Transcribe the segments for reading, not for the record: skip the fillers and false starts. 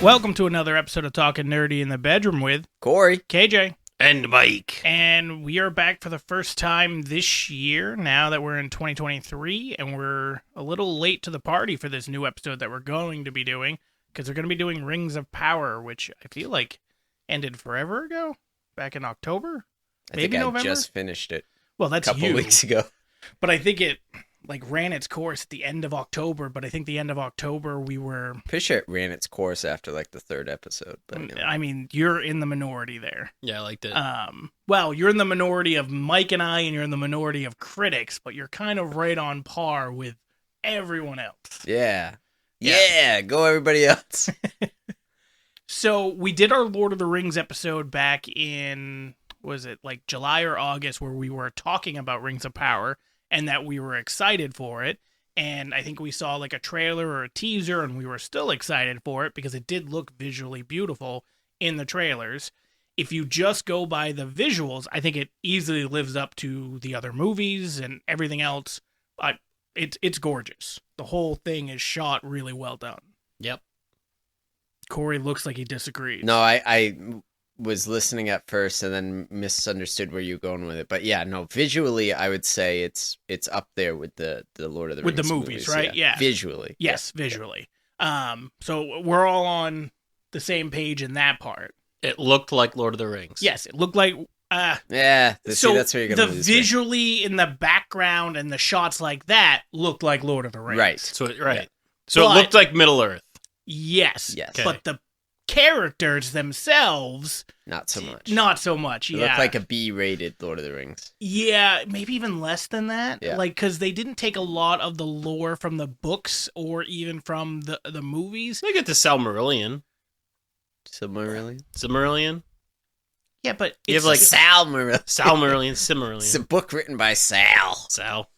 Welcome to another episode of Talking Nerdy in the Bedroom with Corey, KJ, and Mike. And we are back for the first time this year, now that we're in 2023, and we're a little late to the party for this new episode that we're going to be doing, because we're going to be doing Rings of Power, which I feel like ended forever ago, back in October, maybe November? I just finished it. Well, that's a couple weeks ago. But I think it ran its course at the end of October, but I think the end of October Pretty sure it ran its course after like the third episode. But anyway. I mean, you're in the minority there. Yeah, I liked it. Well, you're in the minority of Mike and I, and you're in the minority of critics, but you're kind of right on par with everyone else. Yeah. Go everybody else. So we did our Lord of the Rings episode back in, was it like July or August, where we were talking about Rings of Power and that we were excited for it. And I think we saw like a trailer or a teaser, and we were still excited for it because it did look visually beautiful in the trailers. If you just go by the visuals, I think it easily lives up to the other movies and everything else. It's gorgeous. The whole thing is shot really well done. Yep. Corey looks like he disagrees. No, I was listening at first and then misunderstood where you were going with it. But yeah, no, visually, I would say it's up there with the Lord of the Rings with the movies, right? Yeah. Visually. Yes, yeah. Visually. So we're all on the same page in that part. It looked like Lord of the Rings. Yes, it looked like... yeah, so that's where you're going to lose visually in the background and the shots like that looked like Lord of the Rings. Right. So it looked like Middle Earth. Yes. Okay. But the characters themselves... Not so much. Not so much, yeah. It looked like a B-rated Lord of the Rings. Yeah, maybe even less than that. Yeah. Like, because they didn't take a lot of the lore from the books or even from the movies. They get to Silmarillion. Silmarillion? Yeah, but you have like Silmarillion. Silmarillion. It's a book written by Sal.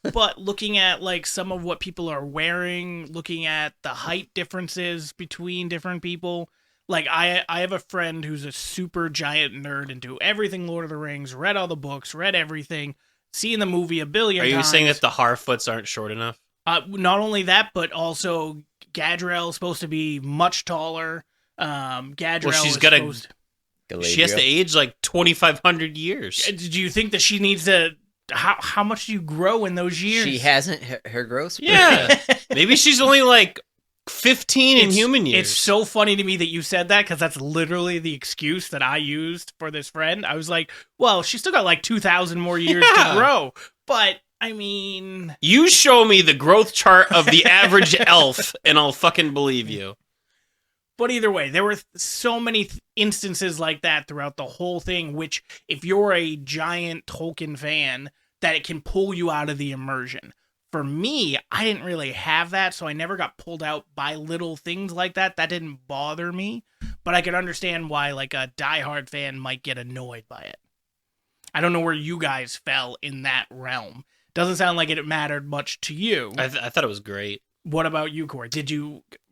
But looking at like some of what people are wearing, looking at the height differences between different people, like I have a friend who's a super giant nerd into everything Lord of the Rings, read all the books, read everything, seen the movie a billion times. Are you saying that the Harfoots aren't short enough? Not only that, but also Gadriel is supposed to be much taller. Gadriel she has to age like 2,500 years. Do you think that she needs to... How much do you grow in those years? She hasn't her growth spurt. Yeah. Maybe she's only like 15 in human years. It's so funny to me that you said that, because that's literally the excuse that I used for this friend. I was like, well, she's still got like 2,000 more years to grow. But, I mean... You show me the growth chart of the average elf, and I'll fucking believe you. But either way, there were so many instances like that throughout the whole thing, which, if you're a giant Tolkien fan, that it can pull you out of the immersion. For me, I didn't really have that, so I never got pulled out by little things like that. That didn't bother me, but I could understand why like a diehard fan might get annoyed by it. I don't know where you guys fell in that realm. Doesn't sound like it mattered much to you. I thought it was great. What about you, Corey?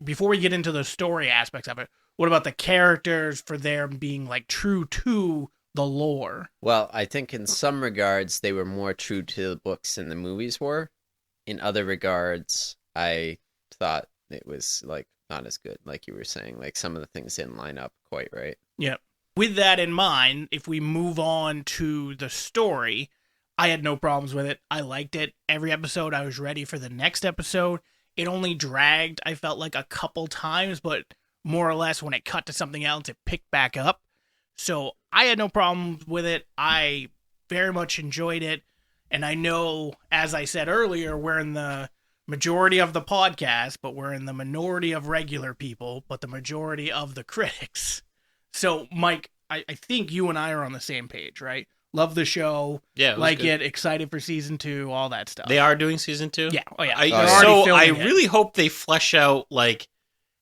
Before we get into the story aspects of it, what about the characters for them being like true to the lore? Well, I think in some regards they were more true to the books than the movies were. In other regards, I thought it was like not as good, like you were saying. Like some of the things didn't line up quite right. Yep. With that in mind, if we move on to the story, I had no problems with it. I liked it. Every episode, I was ready for the next episode. It only dragged, I felt like, a couple times, but more or less when it cut to something else, it picked back up. So I had no problems with it. I very much enjoyed it. And I know, as I said earlier, we're in the majority of the podcast, but we're in the minority of regular people, but the majority of the critics. So, Mike, I think you and I are on the same page, right? Love the show. Yeah, it. Excited for season 2, all that stuff. They are doing season 2? Yeah. Oh, yeah. I really hope they flesh out, like,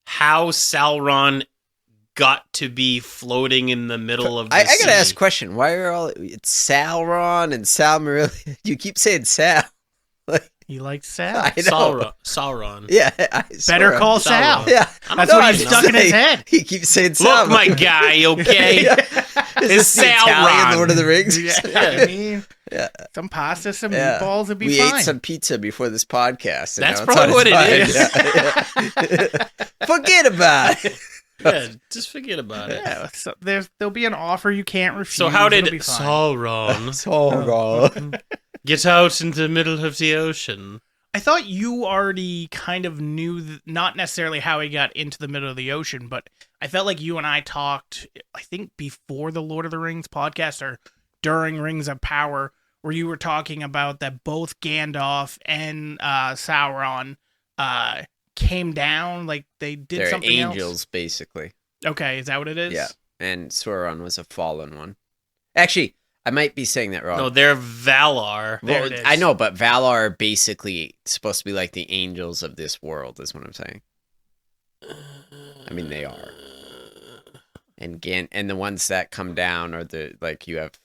how Sauron got to be floating in the middle of the sea. I gotta ask a question. Why are it's Sauron and Silmarillion? You keep saying Sal. He likes Sal. I know. Sauron. Yeah. Better call Sal. Yeah. That's what he's stuck in his head. He keeps saying Sal. Look, my guy, okay? It's Sauron. Lord of the Rings. Yeah. I mean, some pasta, some meatballs would be fine. We ate some pizza before this podcast. That's probably what it is. Yeah. Forget about it. Yeah, just forget about it. Yeah, so there'll be an offer you can't refuse. So how did It'll be fine. Sauron Sauron. get out into the middle of the ocean? I thought you already kind of knew, not necessarily how he got into the middle of the ocean, but I felt like you and I talked, I think before the Lord of the Rings podcast or during Rings of Power, where you were talking about that both Gandalf and Sauron came down, like they did They're something angels, basically. Okay, is that what it is? Yeah. And Sauron was a fallen one. Actually, I might be saying that wrong. No, they're Valar. There it is. I know, but Valar are basically supposed to be like the angels of this world, is what I'm saying. I mean, they are. And the ones that come down are the, like, you have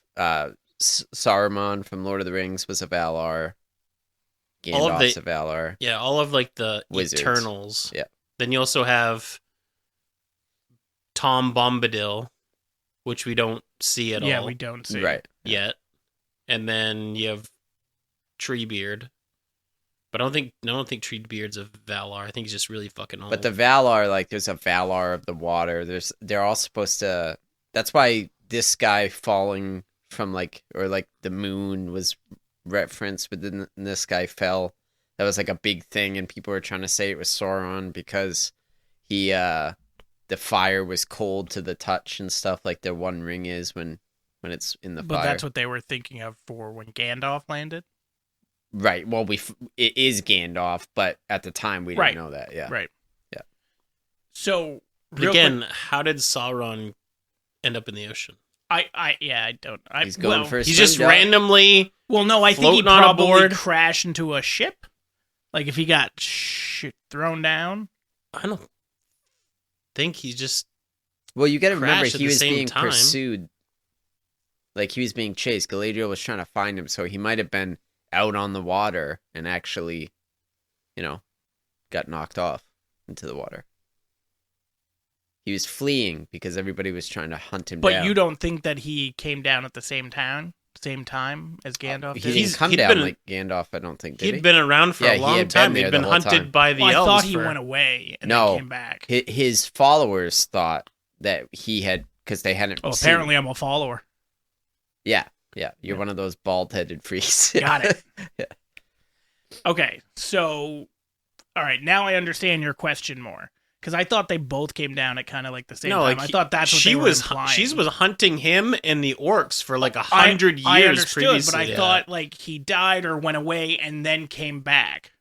Saruman from Lord of the Rings was a Valar. Gandalf's a Valar. Yeah, all of like the Wizards. Eternals. Yeah. Then you also have Tom Bombadil, which we don't see at all. Yeah, we don't see. Right. Yet. And then you have Treebeard. But I don't think Treebeard's a Valar. I think he's just really fucking old. But the Valar, like, there's a Valar of the water. They're all supposed to. That's why this guy falling from, like, or like the moon was referenced, but then this guy fell. That was like a big thing, and people were trying to say it was Sauron because he, the fire was cold to the touch and stuff, like the One Ring is when it's in the fire. But that's what they were thinking of for when Gandalf landed. Right. Well, it is Gandalf, but at the time we didn't know that. Yeah. Right. Yeah. So But again, how did Sauron end up in the ocean? I don't. He's going for a He's swim just down. randomly. Well, no, I think he floating on a probably board. crashed into a ship. Like if he got shit thrown down. I don't think he just. Well, you got to remember crashed at he the was same being time. pursued. Like he was being chased. Galadriel was trying to find him, so he might have been out on the water and actually, got knocked off into the water. He was fleeing because everybody was trying to hunt him down. But you don't think that he came down at the same time as Gandalf did? He didn't come down like Gandalf, I don't think, did He'd he? been around for a he long had been time. there He'd the been whole hunted time. by the Well, I elves. thought he went away and then came back. His followers thought that he had, because they hadn't Oh, seen apparently him. I'm a follower. Yeah. You're one of those bald-headed freaks. Got it. Yeah. Okay, so, all right, now I understand your question more. Because I thought they both came down at kind of like the same time. I thought that's what she they were was. implying. She was hunting him and the orcs for like 100 I years understood, previously. but I thought like he died or went away and then came back.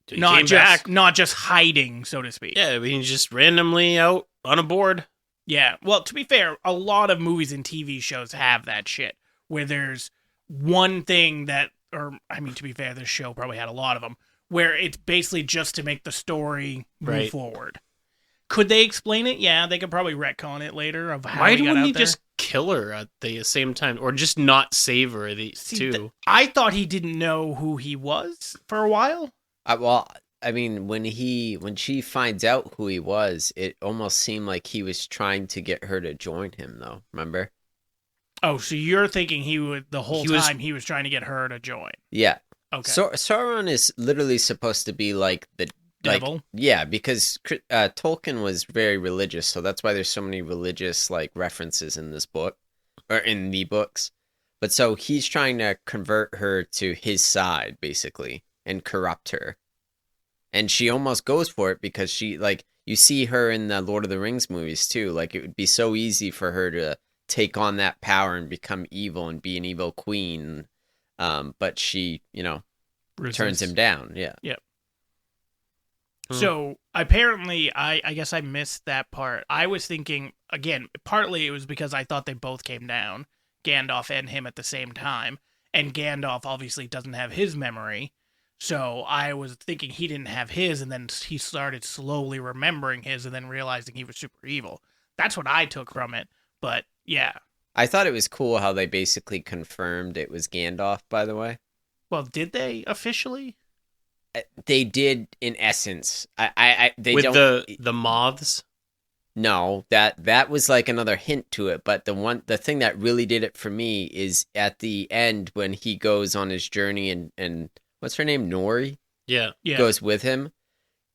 He Not came just back. not just hiding, so to speak. Yeah, I mean, he's just randomly out on a board. Yeah. Well, to be fair, a lot of movies and TV shows have that shit where there's one thing that, or I mean, to be fair, this show probably had a lot of them where it's basically just to make the story move forward. Could they explain it? Yeah, they could probably retcon it later of how Why he got didn't out he there. just kill her at the same time, or just not save her? Too. I thought he didn't know who he was for a while. Well, I mean, when she finds out who he was, it almost seemed like he was trying to get her to join him, though. Remember? Oh, so you're thinking he was trying to get her to join? Yeah. Okay. Sauron is literally supposed to be like the devil. Yeah, because Tolkien was very religious, so that's why there's so many religious like references in this book or in the books. But so he's trying to convert her to his side, basically, and corrupt her. And she almost goes for it because she, like, you see her in the Lord of the Rings movies too. Like, it would be so easy for her to take on that power and become evil and be an evil queen. But she, turns him down. Yeah. Yep. So apparently, I guess I missed that part. I was thinking, again, partly it was because I thought they both came down, Gandalf and him at the same time. And Gandalf obviously doesn't have his memory. So I was thinking he didn't have his, and then he started slowly remembering his and then realizing he was super evil. That's what I took from it. But yeah. I thought it was cool how they basically confirmed it was Gandalf, by the way. Well, did they officially? They did in essence. They with don't the moths. No, that was like another hint to it, but the thing that really did it for me is at the end when he goes on his journey and what's her name? Nori? Yeah. Goes with him.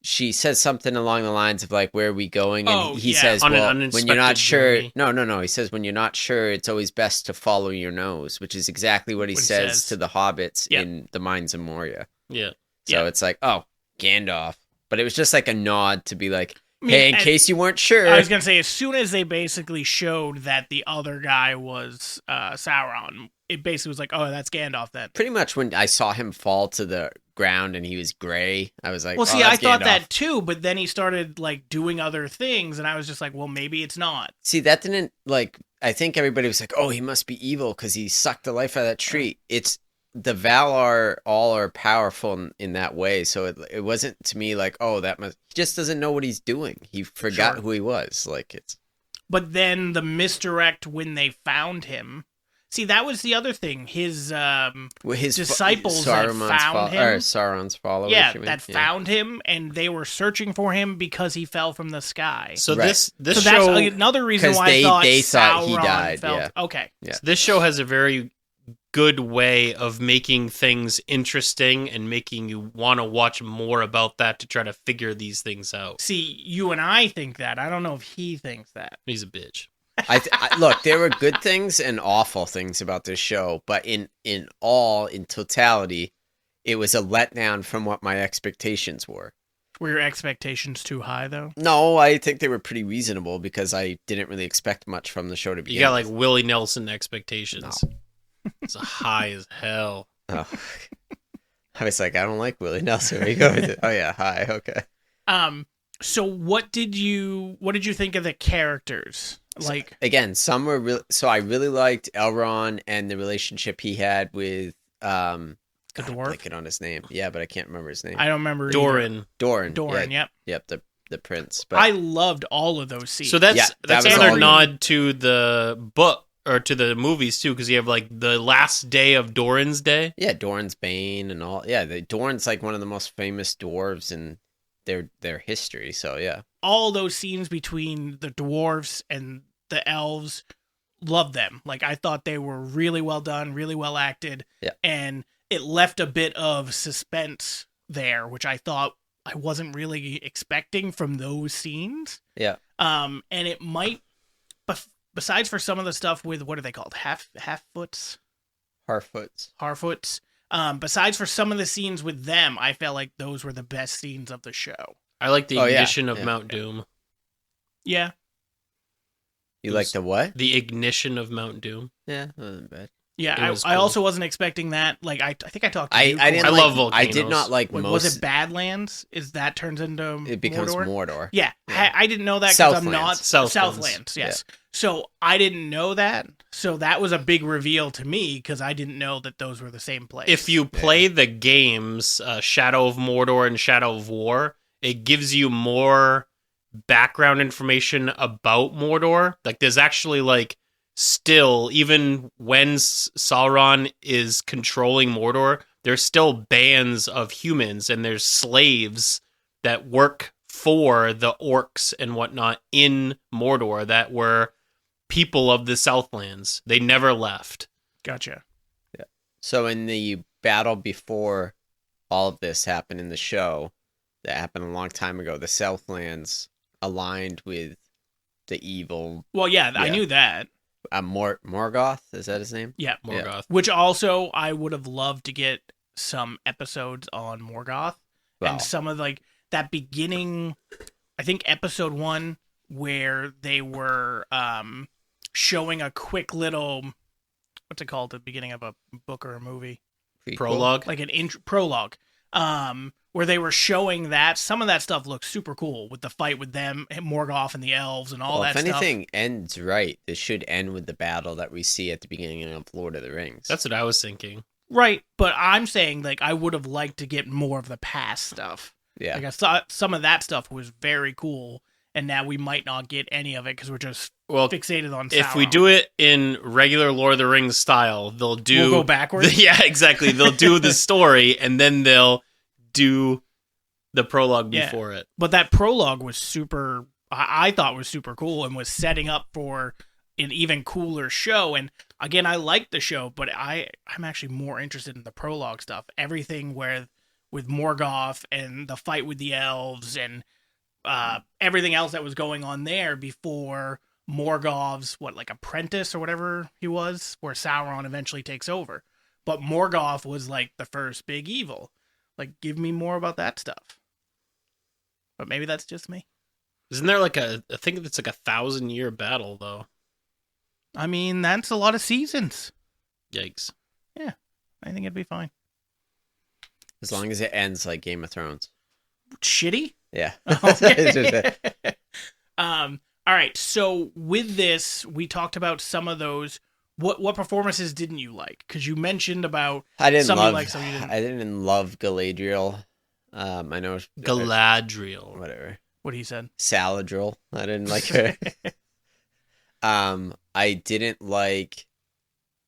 she says something along the lines of like, "Where are we going?" And Oh, he yeah. says, On an "Well, when you're unexpected not sure, journey. no." He says, "When you're not sure, it's always best to follow your nose," which is exactly what he What he says says. to the hobbits Yep. in the Mines of Moria. Yeah. So Yeah. it's like, oh, Gandalf, but it was just like a nod to be like, I mean, hey, in and- case you weren't sure. I was gonna say, as soon as they basically showed that the other guy was Sauron, it basically was like, oh, that's Gandalf then. Pretty much when I saw him fall to the ground and he was gray, I was like, Well, oh, see, I that's thought Gandalf. that too, but then he started like doing other things, and I was just like, well, maybe it's not. See, that didn't like. I think everybody was like, "Oh, he must be evil because he sucked the life out of that tree." It's the Valar all are powerful in that way, so it wasn't to me like, "Oh, that must." He just doesn't know what he's doing. He forgot Sure. who he was. Like it's But then the misdirect when they found him. See, that was the other thing. His disciples that found him. or Sauron's followers. yeah, you mean? that found him, and they were searching for him because he fell from the sky. So Right. this So show that's another reason 'cause why they I thought thought he Sauron died, felt yeah. okay. this show has a very good way of making things interesting and making you want to watch more about that to try to figure these things out. See, you and I think that. I don't know if he thinks that. He's a bitch. Look, there were good things and awful things about this show, but in totality, it was a letdown from what my expectations were. Were your expectations too high, though? No, I think they were pretty reasonable because I didn't really expect much from the show to begin. You got like with. Willie Nelson expectations. It's high as hell. Oh. I was like, I don't like Willie Nelson. Where you go with it? Oh yeah, hi, okay. So what did you think of the characters? Like, Again, some were real. So I really liked Elrond and the relationship he had with the I'm dwarf? blanking on his name. Yeah, but I can't remember his name. I don't remember. Doran. Doran. Doran, Yeah, yep. Yep, the prince. But I loved all of those scenes. So that's Yeah, that that's was another all nod to the book or to the movies too, because you have like the last day of Doran's day. yeah, Doran's Bane and all. Yeah, Doran's like one of the most famous dwarves in their history. So yeah. all those scenes between the dwarves and the elves, loved them. Like, I thought they were really well done, really well acted. Yeah. And it left a bit of suspense there, which I thought I wasn't really expecting from those scenes. Yeah. And it might, besides for some of the stuff with, what are they called? Half-foots? Harfoots. Besides for some of the scenes with them, I felt like those were the best scenes of the show. I like the Oh, yeah. ignition of Yeah. Mount Doom. Yeah. You like the what? The ignition of Mount Doom. Yeah, that wasn't bad. Yeah, It was I cool. also wasn't expecting that. Like, I think I talked to I you. didn't. I like, love I did volcanoes. not like Wait, most. was it Badlands? Is that turns into It becomes Mordor. Yeah, Yeah. I didn't know that because I'm not Southlands. Southlands. Yes, so I didn't know that. So that was a big reveal to me because I didn't know that those were the same place. If you play the games, Shadow of Mordor and Shadow of War, it gives you more background information about Mordor. Like, there's actually like still, even when Sauron is controlling Mordor, there's still bands of humans and there's slaves that work for the orcs and whatnot in Mordor that were people of the Southlands. They never left. Gotcha. So in the battle before all of this happened in the show, that happened a long time ago, the Southlands aligned with the evil Well, yeah, I Yeah. knew that. Morgoth. Is that his name? Yeah, Morgoth. which also I would have loved to get some episodes on Morgoth. Wow. And some of like that beginning, I think episode 1 where they were showing a quick little, what's it called, the beginning of a book or a movie, Prequel? Prologue. like an prologue, where they were showing that some of that stuff looks super cool with the fight with them, Morgoth and the elves and all Well, that if stuff. anything ends right, this should end with the battle that we see at the beginning of Lord of the Rings. That's what I was thinking. Right, but I'm saying like I would have liked to get more of the past stuff. yeah. Like I thought some of that stuff was very cool, and now we might not get any of it because we're just Well, fixated on. if we Sauron. do it in regular Lord of the Rings style, they'll do we'll go backwards. yeah, exactly. They'll do the story and then they'll do the prologue Yeah. before it. But that prologue was super. I thought was super cool and was setting up for an even cooler show. And again, I liked the show, but I'm actually more interested in the prologue stuff. Everything with Morgoth and the fight with the elves and everything else that was going on there before Morgoth's apprentice or whatever he was, where Sauron eventually takes over. But Morgoth was like the first big evil. Like, give me more about that stuff. But maybe that's just me. Isn't there I think it's like a 1,000-year battle though. I mean, that's a lot of seasons. Yikes. Yeah, I think it'd be fine. As long as it ends like Game of Thrones. Shitty? Yeah. Okay. All right. So with this, we talked about some of those. What performances didn't you like? Because you mentioned about I didn't some love. you liked, some you didn't. I didn't love Galadriel. I know Galadriel. whatever. What he said. Saladriel. I didn't like her. I didn't like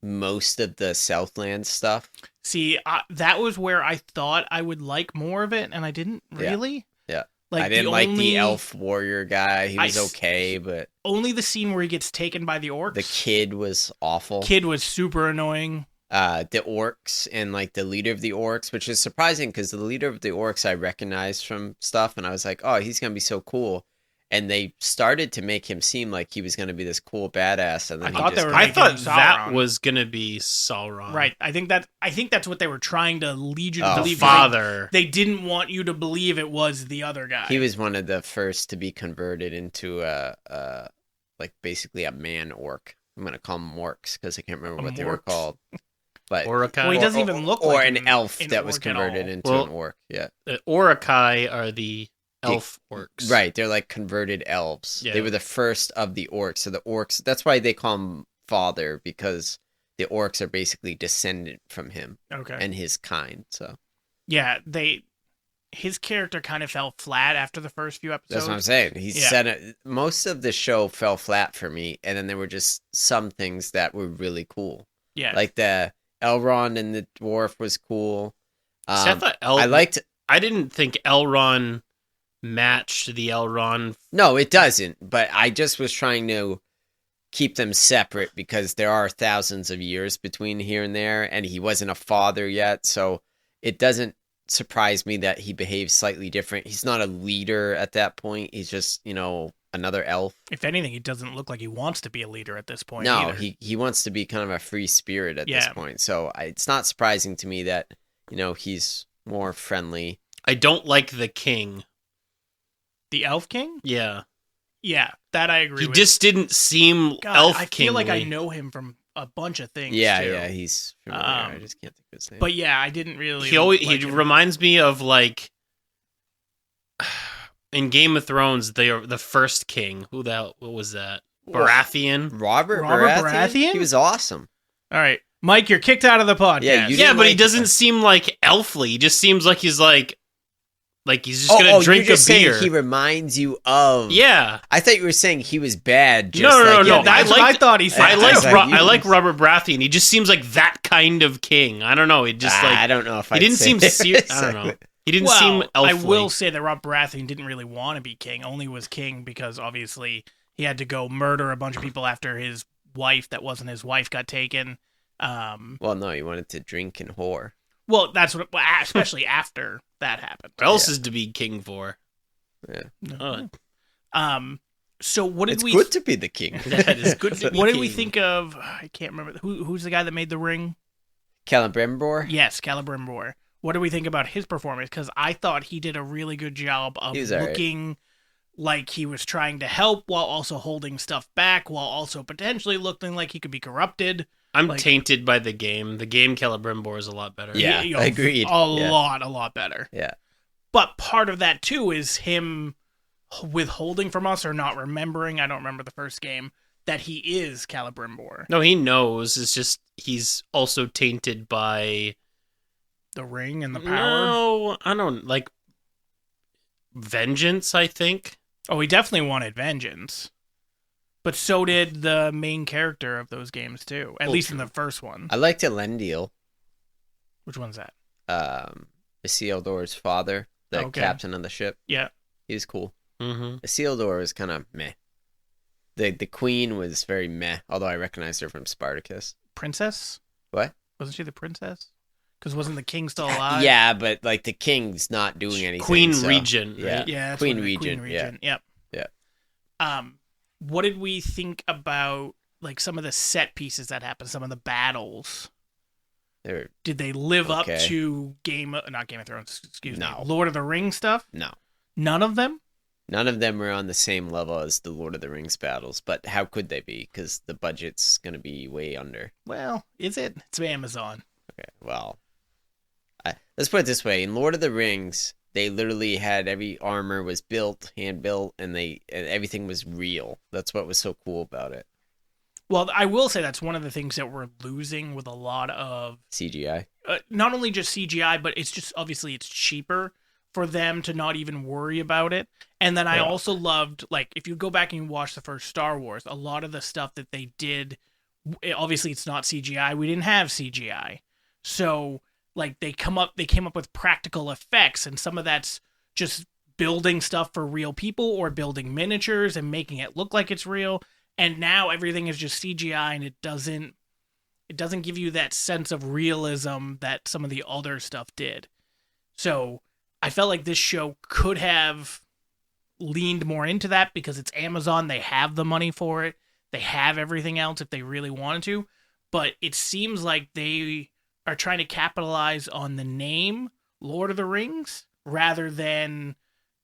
most of the Southland stuff. See, that was where I thought I would like more of it, and I didn't really. Yeah. Like, I didn't like the elf warrior guy. He was okay, but only the scene where he gets taken by the orcs. the kid was awful. Kid was super annoying. The orcs and like the leader of the orcs, which is surprising because the leader of the orcs I recognized from stuff, and I was like, oh, he's gonna be so cool. And they started to make him seem like he was gonna be this cool badass, and then I I thought Sauron. that was gonna be Sauron. Right. I think that's what they were trying to lead you to The believe. father. They didn't want you to believe it was the other guy. He was one of the first to be converted into like basically a man orc. I'm gonna call them orcs because I can't remember what they were Morks. called. But Orakai. Well, he doesn't even look or like an elf that was orc at converted all. into an orc. Yeah, The Orakai are the elf orcs. right. They're like converted elves. Yeah. They were the first of the orcs. So the orcs. That's why they call him father, because the orcs are basically descendant from him Okay. and his kind. So Yeah, his character kind of fell flat after the first few episodes. that's what I'm saying. He Yeah. said it, most of the show fell flat for me, and then there were just some things that were really cool. Yeah. Like the Elrond and the dwarf was cool. See, I thought I didn't think Elrond matched the Elrond. No, it doesn't. But I just was trying to keep them separate because there are thousands of years between here and there, and he wasn't a father yet, so it doesn't surprise me that he behaves slightly different. He's not a leader at that point. He's just, another elf. If anything, he doesn't look like he wants to be a leader at this point. No, either. he wants to be kind of a free spirit at this Yeah. point. So it's not surprising to me that, he's more friendly. I don't like the king. The Elf King? Yeah. Yeah, that I agree He with. just didn't seem God, elf I feel like I kingly. know him from a bunch of things. Yeah, too. yeah, he's familiar. I just can't think of his name. But yeah, I didn't really. He him. reminds me of in Game of Thrones, the first king. What was that? Baratheon. Robert Baratheon? Baratheon? He was awesome. All right, Mike, you're kicked out of the podcast. Yeah, you Yeah, didn't but he like- doesn't seem like elfly. He just seems like he's he's just gonna drink you're just a beer. saying he reminds you of. Yeah. I thought you were saying he was bad. Just No. like, Yeah, that's what I thought he said. I like That's like I you. like Robert Baratheon. He just seems like that kind of king. I don't know. He just I don't know if he I'd didn't say seem I don't know. He didn't Well, seem elfly. I will say that Rob Baratheon didn't really want to be king. Only was king because obviously he had to go murder a bunch of people after his wife that wasn't his wife got taken. Well, no, he wanted to drink and whore. Well, that's what, especially after that happened. What else is to be king for? Yeah, So what did it's we? good to be the king. That is good to be What did we king. think of? I can't remember who's the guy that made the ring. Celebrimbor. Yes, Celebrimbor. What do we think about his performance? Because I thought he did a really good job of He was all right. looking like he was trying to help while also holding stuff back, while also potentially looking like he could be corrupted. I'm like- tainted by the game. The game Celebrimbor is a lot better. Yeah, agreed. A Yeah. lot better. Yeah. But part of that too is him withholding from us or not remembering. I don't remember the first game that he is Celebrimbor. No, he knows. It's just he's also tainted by The ring and the power. No, I don't like vengeance. I think. Oh, he definitely wanted vengeance. But so did the main character of those games too. At least in the first one. I liked Elendil, Which one's that? Isildur's father, the Okay. captain of the ship. Yeah. He was cool. Mm-hmm. Isildur was kind of meh. The queen was very meh, although I recognized her from Spartacus. Princess? What? Wasn't she the princess? Because wasn't the king still alive? Yeah, but like the king's not doing anything. Queen so, Regent, Yeah, right? Yeah, that's Queen what it- Regent. Yep. Yeah. What did we think about like some of the set pieces that happened, some of the battles? They're Did they live up Okay. to not Game of Thrones, excuse me, No. Lord of the Rings stuff? no. None of them? None of them are on the same level as the Lord of the Rings battles, but how could they be? Because the budget's going to be way under. Well, is it? It's Amazon. Okay, well, let's put it this way: in Lord of the Rings, they literally had every armor was built, hand built, and everything was real. That's what was so cool about it. Well, I will say that's one of the things that we're losing with a lot of CGI. not only just CGI, but it's just obviously it's cheaper for them to not even worry about it. And then I Yeah. also loved, like, if you go back and you watch the first Star Wars, a lot of the stuff that they did, obviously it's not CGI. We didn't have CGI. So, like, they came up with practical effects, and some of that's just building stuff for real people or building miniatures and making it look like it's real. And now everything is just CGI, and it doesn't give you that sense of realism that some of the other stuff did. So I felt like this show could have leaned more into that because it's Amazon. They have the money for it. They have everything else if they really wanted to. But it seems like they are trying to capitalize on the name Lord of the Rings rather than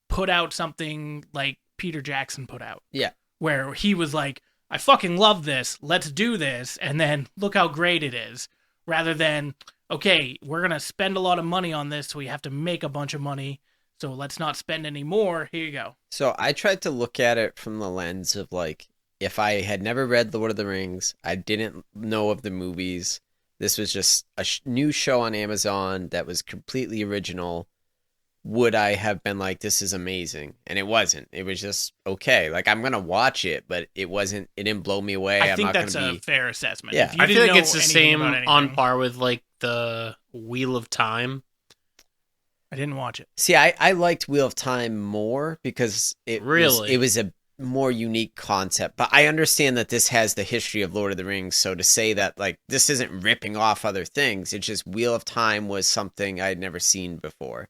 put out something like Peter Jackson put out. Yeah. Where he was like, I fucking love this. Let's do this. And then look how great it is. Rather than, okay, we're going to spend a lot of money on this, so we have to make a bunch of money. So let's not spend any more. Here you go. So I tried to look at it from the lens of like, if I had never read Lord of the Rings, I didn't know of the movies. This was just a new show on Amazon that was completely original. Would I have been like, this is amazing? And it wasn't. It was just okay. Like, I'm going to watch it, but it didn't blow me away. I I'm think not that's gonna a be... fair assessment. Yeah. If you I feel didn't like know it's the anything same about on anything- par with like the Wheel of Time. I didn't watch it. See, I liked Wheel of Time more because it was a more unique concept. But I understand that this has the history of Lord of the Rings. So to say that like this isn't ripping off other things, it's just Wheel of Time was something I'd never seen before.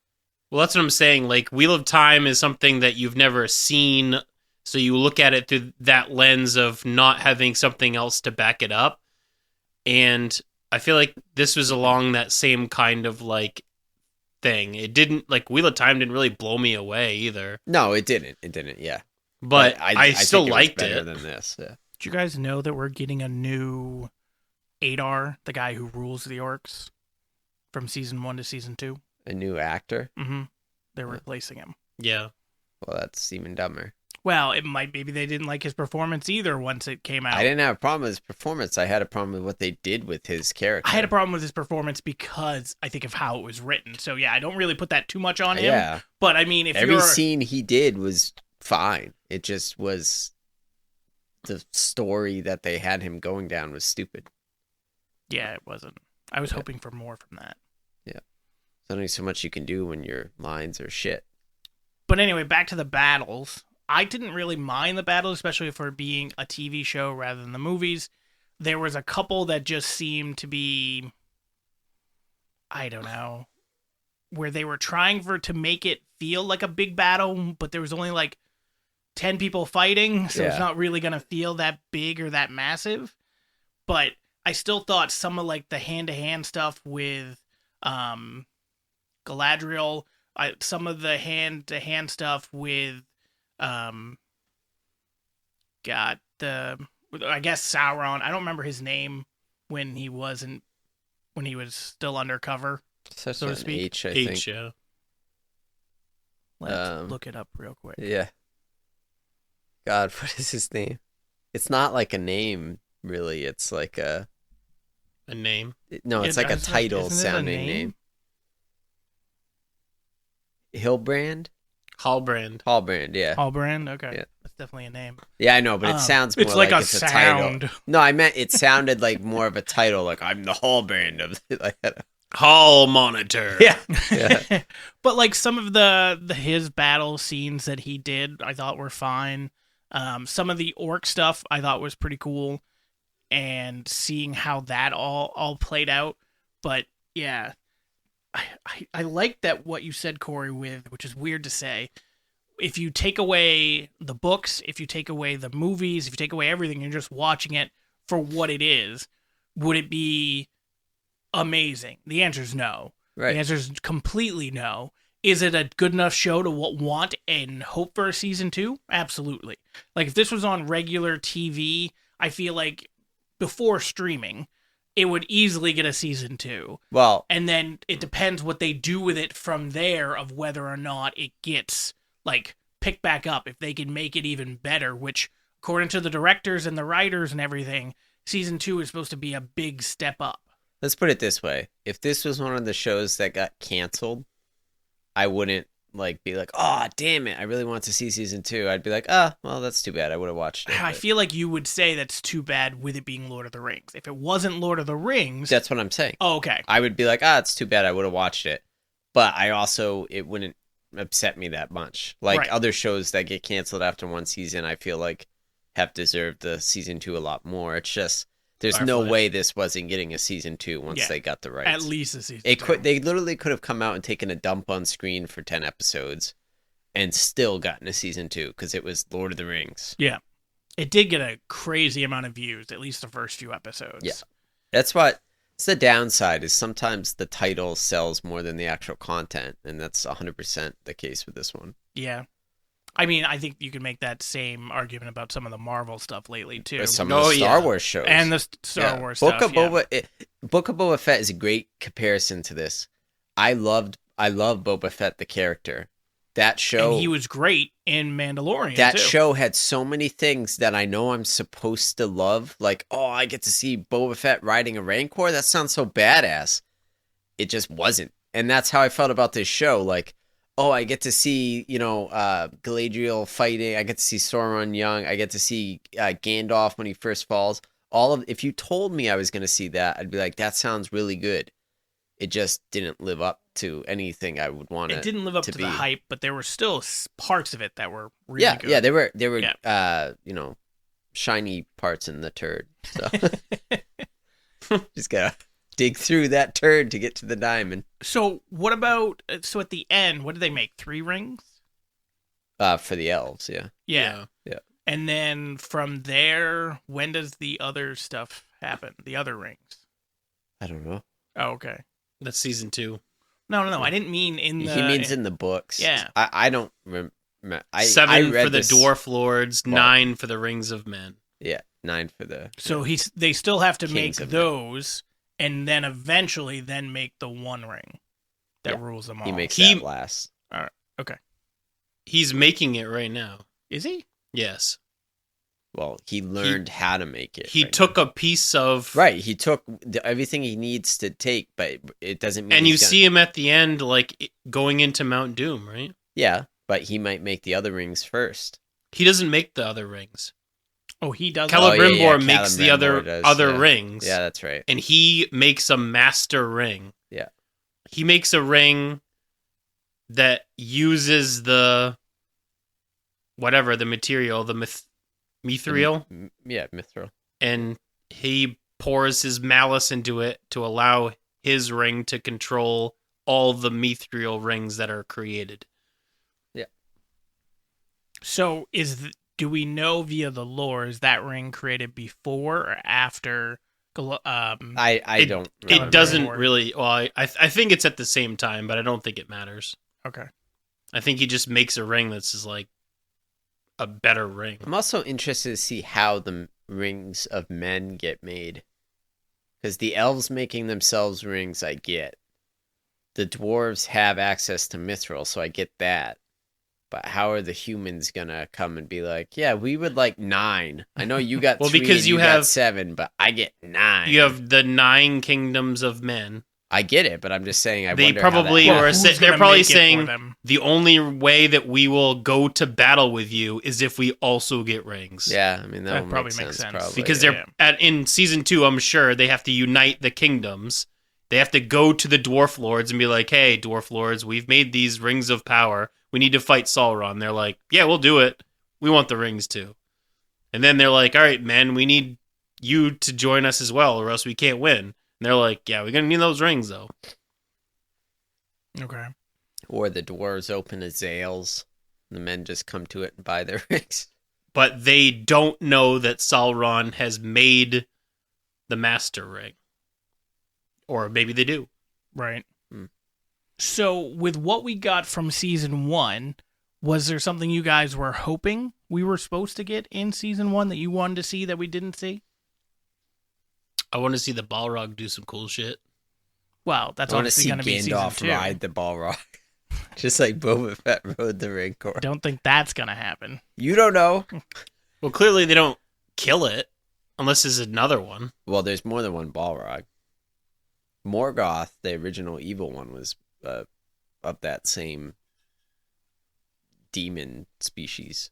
Well, that's what I'm saying. Like, Wheel of Time is something that you've never seen, so you look at it through that lens of not having something else to back it up. And I feel like this was along that same kind of, like, thing. It didn't, like, Wheel of Time didn't really blow me away either. No, it didn't. It didn't, yeah. But I still think liked was better it. than this, yeah. Did you guys know that we're getting a new Adar, the guy who rules the orcs, from season 1 to season 2? A new actor? Mm-hmm. They're replacing him. Yeah. Well, that's even dumber. Well, it might maybe they didn't like his performance either once it came out. I didn't have a problem with his performance. I had a problem with what they did with his character. I had a problem with his performance because I think of how it was written. So yeah, I don't really put that too much on him. Yeah. But I mean, if Every you're scene he did was fine. It just was the story that they had him going down was stupid. yeah, it wasn't. I was Yeah. hoping for more from that. There's only so much you can do when your lines are shit. But anyway, back to the battles. I didn't really mind the battles, especially for being a TV show rather than the movies. There was a couple that just seemed to be, I don't know, where they were trying to make it feel like a big battle, but there was only like 10 people fighting, so it's Yeah. not really going to feel that big or that massive. But I still thought some of like the hand-to-hand stuff with Galadriel, some of the hand-to-hand stuff with I guess Sauron. I don't remember his name when he was still undercover. Such So to an speak. H, I think. H, yeah. Let's look it up real quick. Yeah. God, what is his name? It's not like a name, really. It's like a... A name. No, it's like a Isn't it title-sounding name. Hilbrand? Hallbrand. Hallbrand, yeah. Halbrand? Okay. Yeah. That's definitely a name. Yeah, I know, but it sounds more it's like a it's a sound. title. No, I meant it sounded like more of a title, like I'm the Hallbrand of like Hall Monitor. Yeah. Yeah. But like some of his battle scenes that he did, I thought were fine. Some of the orc stuff I thought was pretty cool, and seeing how that all played out. But yeah, I like that what you said, Corey, which is weird to say. If you take away the books, if you take away the movies, if you take away everything, you're just watching it for what it is, would it be amazing? The answer is no. Right. The answer is completely no. Is it a good enough show to want and hope for a season 2? Absolutely. Like, if this was on regular TV, I feel like before streaming, it would easily get a season 2. Well, And then it depends what they do with it from there of whether or not it gets, like, picked back up. If they can make it even better, which, according to the directors and the writers and everything, season 2 is supposed to be a big step up. let's put it this way. If this was one of the shows that got canceled, I wouldn't like be like, oh, damn it, I really want to see season 2. I'd be like, well, that's too bad. I would have watched it. I But feel like you would say that's too bad with it being Lord of the Rings. If it wasn't Lord of the Rings... that's what I'm saying. Oh, okay. I would be like, it's too bad. I would have watched it. But I also, it wouldn't upset me that much. Like Right. other shows that get canceled after one season, I feel like have deserved the season 2 a lot more. It's just, there's no Firefly. way this wasn't getting a season 2 once Yeah. they got the rights. At least a season It 2. could. They literally could have come out and taken a dump on screen for 10 episodes and still gotten a season 2 because it was Lord of the Rings. Yeah. It did get a crazy amount of views, at least the first few episodes. Yeah. That's what. It's the downside is sometimes the title sells more than the actual content, and that's 100% the case with this one. Yeah. I mean, I think you could make that same argument about some of the Marvel stuff lately, too. Or some of the Oh, Star yeah. Wars shows. And the Star Yeah. Wars Book stuff. of Book of Boba Fett is a great comparison to this. I love Boba Fett the character. That show, And he was great in Mandalorian, that too. show had so many things that I know I'm supposed to love. Like, I get to see Boba Fett riding a Rancor. That sounds so badass. It just wasn't, and that's how I felt about this show. Like, I get to see Galadriel fighting. I get to see Sauron young. I get to see Gandalf when he first falls. If you told me I was going to see that, I'd be like, that sounds really good. It just didn't live up to anything I would want It didn't live up to be. the hype, but there were still parts of it that were really good. Yeah, there were Yeah. shiny parts in the turd. So just gotta dig through that turd to get to the diamond. So what about, so at the end, what did they make? 3 rings? For the elves, yeah. Yeah. Yeah. And then from there, when does the other stuff happen? The other rings? I don't know. Oh, okay. That's season 2. No. I didn't mean in the... He means in the books. Yeah. I don't remember. 7 I read for the this- Dwarf Lords, Well- 9 for the Rings of Men. Yeah, 9 for the. So they still have to make Kings of those, and then eventually make the one ring that Yeah. rules them all. He makes He- that last. He's making it right now. Is he? Yes. Well, he learned how to make it. He right took a piece of... now. Right, he took everything he needs to take, but it doesn't mean. And you he's gonna- see him at the end, like, going into Mount Doom, right? Yeah, but he might make the other rings first. He doesn't make the other rings. Oh, he does. Celebrimbor yeah, makes the Celebrimbor does, other yeah. rings. Yeah, that's right. And he makes a master ring. Yeah. He makes a ring that uses the material, the mithril, Yeah, mithril. and he pours his malice into it to allow his ring to control all the mithril rings that are created. So do we know via the lore, is that ring created before or after? I It- don't. It remember. doesn't Lord. really. Well, I think it's at the same time, but I don't think it matters. Okay. I think he just makes a ring that's just like a better ring. I'm also interested to see how the rings of men get made, because the elves making themselves rings, I get. The dwarves have access to mithril, so I get that. But how are the humans gonna come and be like, yeah, we would like 9. I know you got Well, 3 because and you got have- 7, but I get 9. You have the 9 kingdoms of men. I get it, but I'm just saying. They wonder how that probably happens. were who's they're gonna probably make it for saying them? the only way that we will go to battle with you is if we also get rings. Yeah, I mean that, That would probably make makes sense. sense. Probably, Because yeah. they're in season 2, I'm sure they have to unite the kingdoms. They have to go to the dwarf lords and be like, "Hey, dwarf lords, we've made these rings of power. We need to fight Sauron." They're like, "Yeah, we'll do it. We want the rings too." And then they're like, "All right, man, we need you to join us as well, or else we can't win." And they're like, "Yeah, we're gonna need those rings though." Okay. Or the doors open as Zales. The men just come to it and buy their rings. But they don't know that Sauron has made the Master Ring. Or maybe they do. Right. Hmm. So, with what we got from season 1, was there something you guys were hoping we were supposed to get in season 1 that you wanted to see that we didn't see? I want to see the Balrog do some cool shit. Well, that's I want to obviously see going to be season Gandalf 2. ride the Balrog. Just like Boba Fett rode the Rancor. Don't think that's going to happen. You don't know. Well, clearly they don't kill it. Unless there's another one. Well, there's more than one Balrog. Morgoth, the original evil one, was of that same demon species.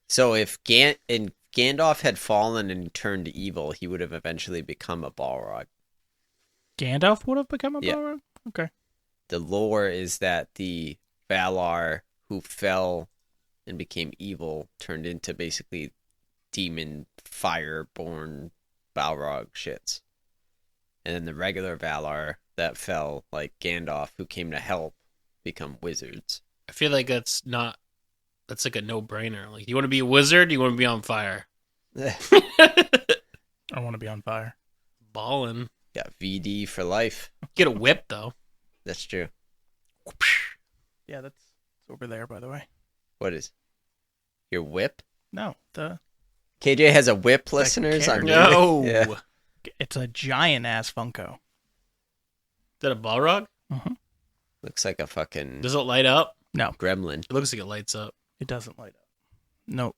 So if Gandalf had fallen and turned evil, he would have eventually become a Balrog. Gandalf would have become a Yeah. Balrog? Okay. The lore is that the Valar who fell and became evil turned into basically demon fire-born Balrog shits. And then the regular Valar that fell, like Gandalf, who came to help, become wizards. I feel like that's like a no-brainer. Like, you want to be a wizard, you want to be on fire. I want to be on fire. Ballin'. Got VD for life. Get a whip, though. That's true. Yeah, that's over there, by the way. What is your whip? No, KJ has a whip, listeners. carrot. No. Yeah. it's a giant-ass Funko. Is that a Balrog? Mm-hmm. Looks like a fucking Does it light up? No, gremlin. It looks like it lights up. it doesn't light up.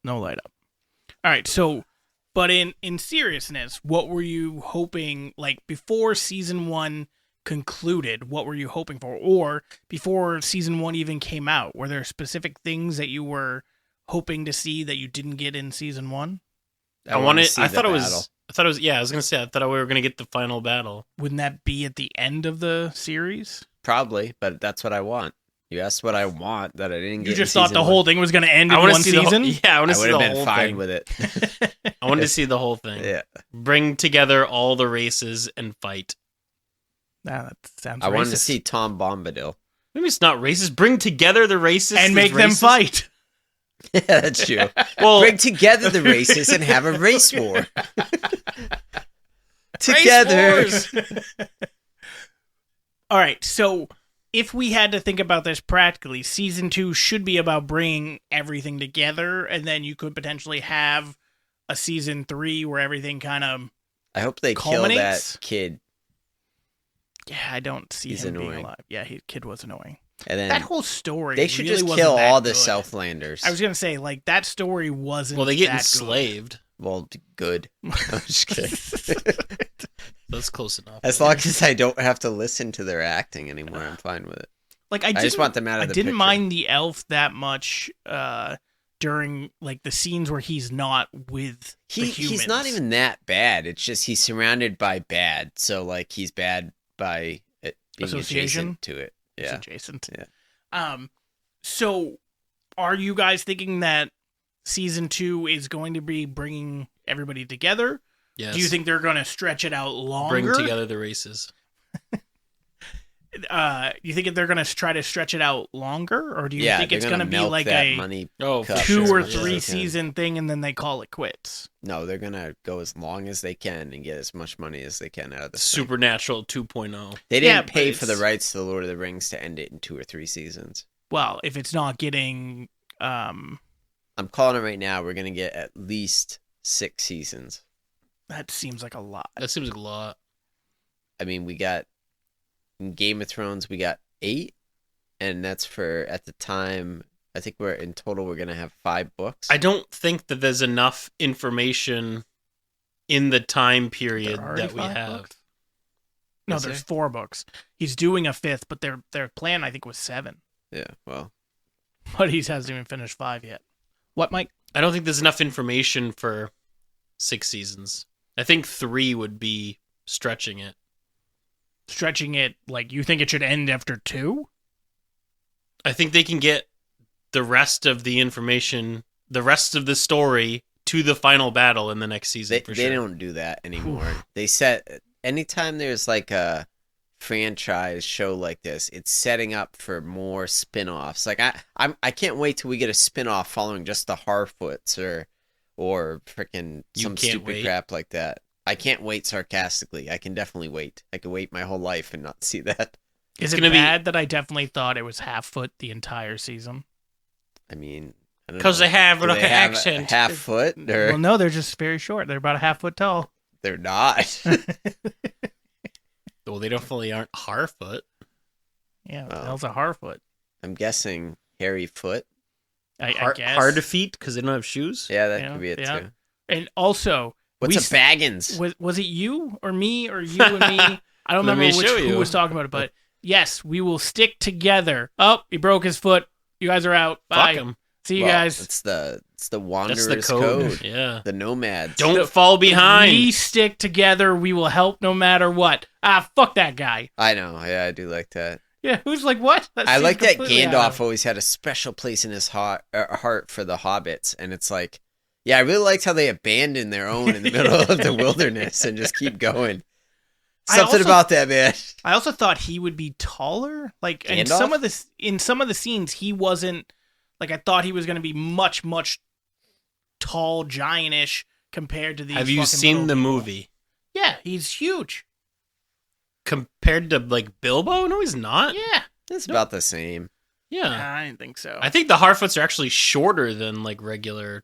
No light up. All right, so, but in seriousness, what were you hoping, like, before season 1 concluded, what were you hoping for? Or before season 1 even came out, were there specific things that you were hoping to see that you didn't get in season 1? I thought it was, yeah, I was going to say, I thought we were going to get the final battle. Wouldn't that be at the end of the series? Probably, but that's what I want. You asked what I want that I didn't get. You just in thought season the one. whole thing was going to end in I want one to see season? Yeah, I want I to see would the have been whole fine thing. with it. I wanted to see the whole thing. Yeah. Bring together all the races and fight. Nah, that sounds I wanted to racist. see Tom Bombadil. Maybe it's not racist. Bring together the races and make them fight. Yeah, that's true. Well, Bring together the races and have a race war. Together. Race wars! All right, so if we had to think about this practically, season 2 should be about bringing everything together, and then you could potentially have a season 3 where everything kind of... I hope they kill culminates? that kid. Yeah, I don't see He's him being annoying. alive. Yeah, kid was annoying. And then That whole story they should really just wasn't kill that all the good. Southlanders. I was going to say, like, that story wasn't well, they get that enslaved. Well, good. I'm just kidding. That's close enough. As long as I don't have to listen to their acting anymore, I'm fine with it. Like, I just want them out of the didn't picture. mind the elf that much during, like, the scenes where he's not with the humans. He's not even that bad. It's just he's surrounded by bad. So, like, he's bad by it being Association? adjacent to it. It's Yeah. adjacent. Yeah. So, are you guys thinking that season 2 is going to be bringing everybody together? Yes. Do you think they're going to stretch it out longer? Bring together the races. You think they're going to try to stretch it out longer, or do you Yeah, think they're it's gonna going to be milk like that a money. Oh, Cup. for 2 sure. or Yeah. 3 Yeah. season thing, and then they call it quits? No, they're gonna go as long as they can and get as much money as they can out of this. Supernatural 2.0. They Yeah, didn't but pay for the it's- rights to the Lord of the Rings to end it in 2 or 3 seasons. Well, if it's not getting, I'm calling it right now. We're gonna get at least 6 seasons. that seems like a lot. That seems like a lot. I mean, we got in Game of Thrones, we got 8, and that's for at the time. I think we're gonna have 5 books. I don't think that there's enough information in the time period There are already that we 5 have. books? No, Is there's there? 4 books. He's doing a 5th, but their plan, I think, was 7. Yeah, well, But he hasn't even finished 5 yet. What, Mike? I don't think there's enough information for 6 seasons. I think 3 would be stretching it. Stretching it, like, you think it should end after 2? I think they can get the rest of the information, the rest of the story to the final battle in the next season they for sure. don't do that anymore. They set anytime there's like a franchise show like this, it's setting up for more spin-offs. Like I can't wait till we get a spin-off following just the Harfoots or freaking some stupid crap like that. I can't wait sarcastically. I can definitely wait. I could wait my whole life and not see that. Is it bad that I definitely thought it was Half-Foot the entire season? I mean, I don't Because know. they have Do like they an have accent. a half foot, or Well, no, they're just very short. They're about a half-foot tall. they're not. Well, they definitely aren't Harfoot. Yeah, Oh. that was a Harfoot. I'm guessing hairy foot. I guess. Hard to feet because they don't have shoes. Yeah, that Yeah, could be it yeah. too. And also, What's a Baggins? was it you or me or you and me? I don't Let me remember show who you. was talking about it, but yes, we will stick together. Oh, he broke his foot. You guys are out. Bye. Fuck them. See you Well, guys. It's the That's Wanderer's the code. Yeah. The Nomads. Don't fall behind. We stick together. We will help no matter what. Ah, fuck that guy. I know. Yeah, I do like that. Yeah, who's like what? That I seems like that completely out Gandalf of- always had a special place in his heart for the hobbits, and it's like, yeah, I really liked how they abandoned their own in the middle of the wilderness and just keep going. I Something also- about that, man. I also thought he would be taller. Like in Gandalf? some of the scenes, he wasn't. Like I thought he was going to be much tall, giantish compared to these. Have you fucking seen little the people. movie? Yeah, he's huge. Compared to like Bilbo? No, he's not. Yeah, It's about the same. Yeah. I didn't think so. I think the Harfoots are actually shorter than like regular.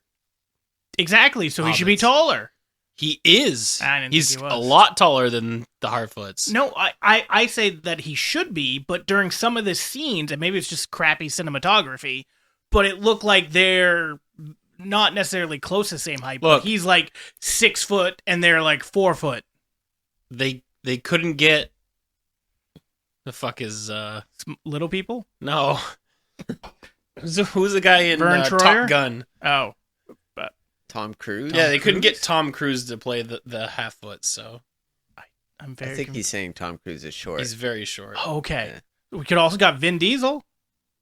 Exactly. So he should be Hobbits. taller. He is. I didn't think He's he was. a lot taller than the Harfoots. No, I say that he should be, but during some of the scenes, and maybe it's just crappy cinematography, but it looked like they're not necessarily close to the same height. Look. But he's like 6 foot, and they're like 4 foot. They couldn't get. The fuck is Little people. no. Who's the guy in Vern Troyer? Top Gun? Oh, Tom Cruise? Yeah, they couldn't Cruise? get Tom Cruise to play the half foot, so I'm I very. think he's saying Tom Cruise is short. he's very short. Okay. We could also got Vin Diesel.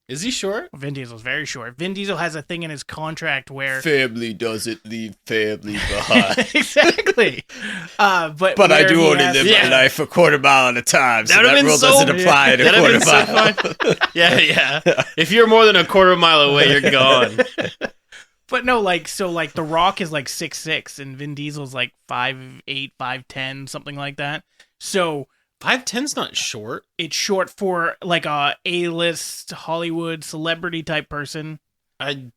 Is he short? Vin Diesel's very short. Vin Diesel has a thing in his contract where Family doesn't leave family behind. exactly. But But I where do he only has- live Yeah. my life a quarter mile at a time, so That'd've that been rule so- doesn't apply at a That'd quarter have been so mile. Yeah. If you're more than a quarter mile away, you're gone. But no, like The Rock is like 6'6", and Vin Diesel's like 5'8", 5'10", something like that. So 5'10's not short. it's short for like a A-list Hollywood celebrity type person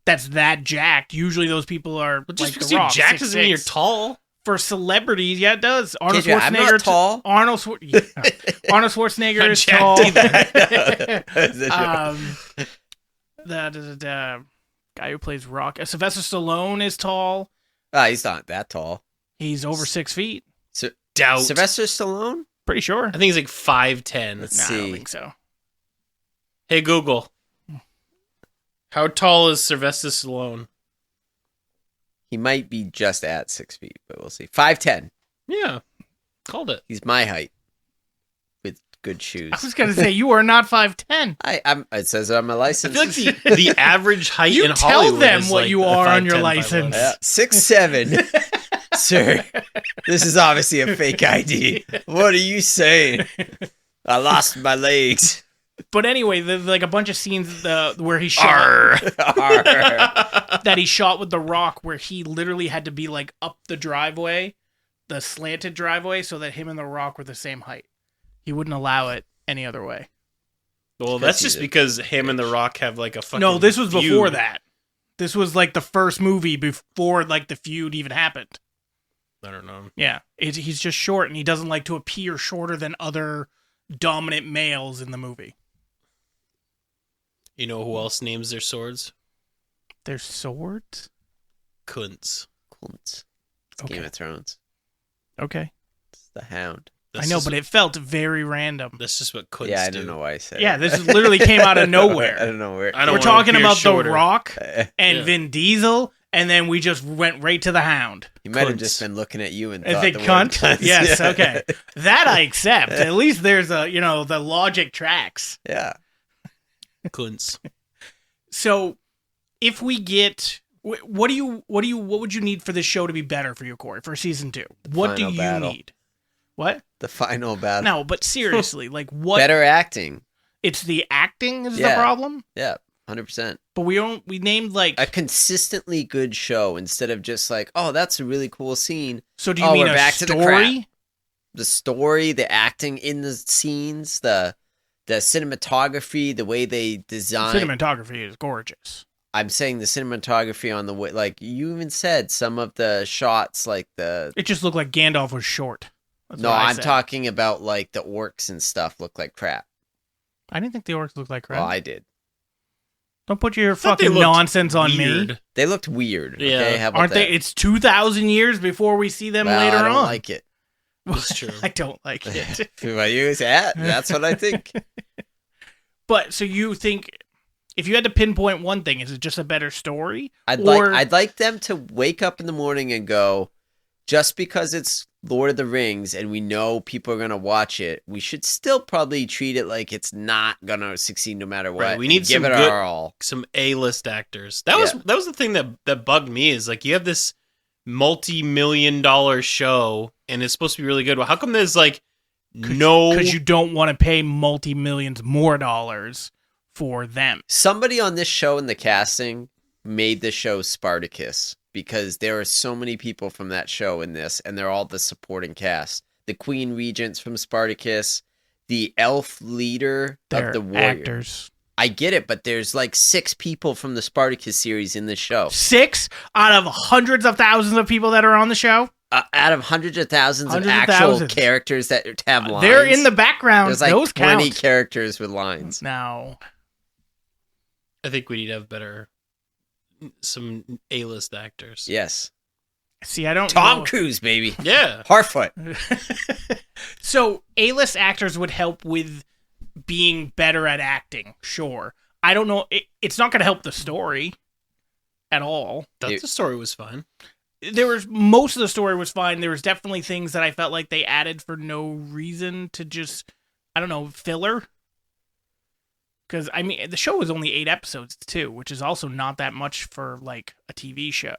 that's that jacked. Usually those people are But just like because The you're Rock, jacked doesn't mean 6'6". you're tall. For celebrities, yeah, it does. Arnold Kid, I'm Schwarzenegger. not tall. Arnold Schwarzenegger Not is jacked tall. either. The guy who plays Rock, Sylvester Stallone is tall. He's not that tall. He's over 6 feet. Doubt. Sylvester Stallone? Pretty sure. I think he's like 5'10. Let's Nah, I don't see. think so. Hey Google. How tall is Sylvester Stallone? He might be just at 6 feet, but we'll see. 5'10". Yeah. Called it. He's my height with good shoes. I was gonna say you are not 5'10". It says it on my I license. feel like the average height You in tell Hollywood them is what like you a are on your 5'10", license. 5'11". Yeah, 6'7". Sir, this is obviously a fake ID. What are you saying? I lost my legs. But anyway, there's like a bunch of scenes where he shot Arr. that he shot with The Rock, where he literally had to be like up the driveway, the slanted driveway, so that him and The Rock were the same height. He wouldn't allow it any other way. Well, Because that's just he's a because him and The Rock have like a fucking No, this was feud. before that. This was like the first movie before like the feud even happened. I don't know. Yeah, he's just short, and he doesn't like to appear shorter than other dominant males in the movie. You know who else names their swords? Their swords? Kunts. It's Okay. Game of Thrones. Okay. It's the Hound. I know, but it felt very random. That's just what kunts Yeah, I do. don't know why I said Yeah, it. this literally came out of I nowhere. don't know where. I don't We're wanna talking appear about shorter. The Rock and Yeah. Vin Diesel, and then we just went right to the Hound. He might have Cunts. just been looking at you and I thought think the word cunt. cunts. Yes, Yeah. okay. That I accept. At least there's the logic tracks. Yeah. Kunts. So, if we get, what would you need for this show to be better for you, Corey, for season 2? What do Final you battle. need? What? The final battle. No, but seriously, like what? Better acting. It's the acting is the Yeah. problem. Yeah, 100%. But we named like. A consistently good show instead of just like, oh, that's a really cool scene. So do you Oh, mean we're a back to the crap. story? The story, the acting in the scenes, the cinematography, the way they design. Cinematography is gorgeous. I'm saying the cinematography on the way, like you even said, some of the shots, like It just looked like Gandalf was short. That's no, what I I'm said. talking about like the orcs and stuff look like crap. I didn't think the orcs looked like crap. Well, I did. Don't put your thought they fucking looked nonsense on me. weird. They looked weird. Yeah. Okay, how about Aren't they? that? It's 2,000 years before we see them Well, later I don't on. like it. That's true. I don't like it. If I use that, that's what I think. But so you think if you had to pinpoint one thing, is it just a better story? I'd Or- like them to wake up in the morning and go, just because it's Lord of the Rings and we know people are gonna watch it, we should still probably treat it like it's not gonna succeed no matter what. Right, we need and give some it good- our all. Some A-list actors. That was the thing that bugged me is like you have this multi-million-dollar show and it's supposed to be really good. Well, how come there's like no? Because you don't want to pay multi-millions more dollars for them. Somebody on this show in the casting made the show Spartacus because there are so many people from that show in this, and they're all the supporting cast. The Queen Regents from Spartacus, the elf leader They're of the warrior. actors. I get it, but there's like 6 people from the Spartacus series in this show. 6 out of hundreds of thousands of people that are on the show. Out of hundreds of thousands Hundreds of of actual thousands. characters that have lines. They're in the background. There's like Those 20 count. characters with lines. Now, I think we need to have some A-list actors. Yes. see, I don't Tom know. Cruise, baby. Yeah. Harfoot. So A-list actors would help with being better at acting. Sure. I don't know. It's not going to help the story at all. Thought the story was fine. Most of the story was fine. There was definitely things that I felt like they added for no reason to just, I don't know, filler. Because, I mean, the show was only 8 episodes, too, which is also not that much for, like, a TV show.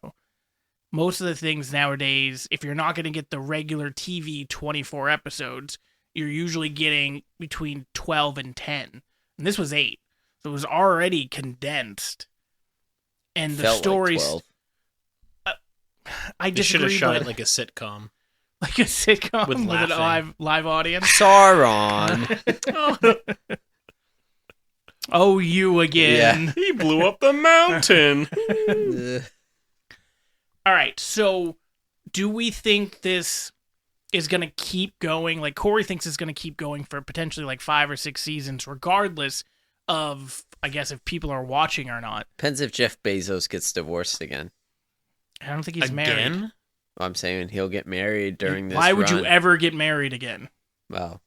Most of the things nowadays, if you're not going to get the regular TV 24 episodes, you're usually getting between 12 and 10. And this was 8. So it was already condensed. And the Felt stories... like 12. I They should have disagree, shot but it like a sitcom. like a sitcom With with a laughing. live audience. Sauron. Oh, you again. He blew up the mountain. All right, so do we think this is going to keep going? Like, Corey thinks it's going to keep going for potentially like 5 or 6 seasons, regardless of, I guess, if people are watching or not. Depends if Jeff Bezos gets divorced again. I don't think he's married. Again? I'm saying he'll get married during this Why would you run. ever get married again? Well,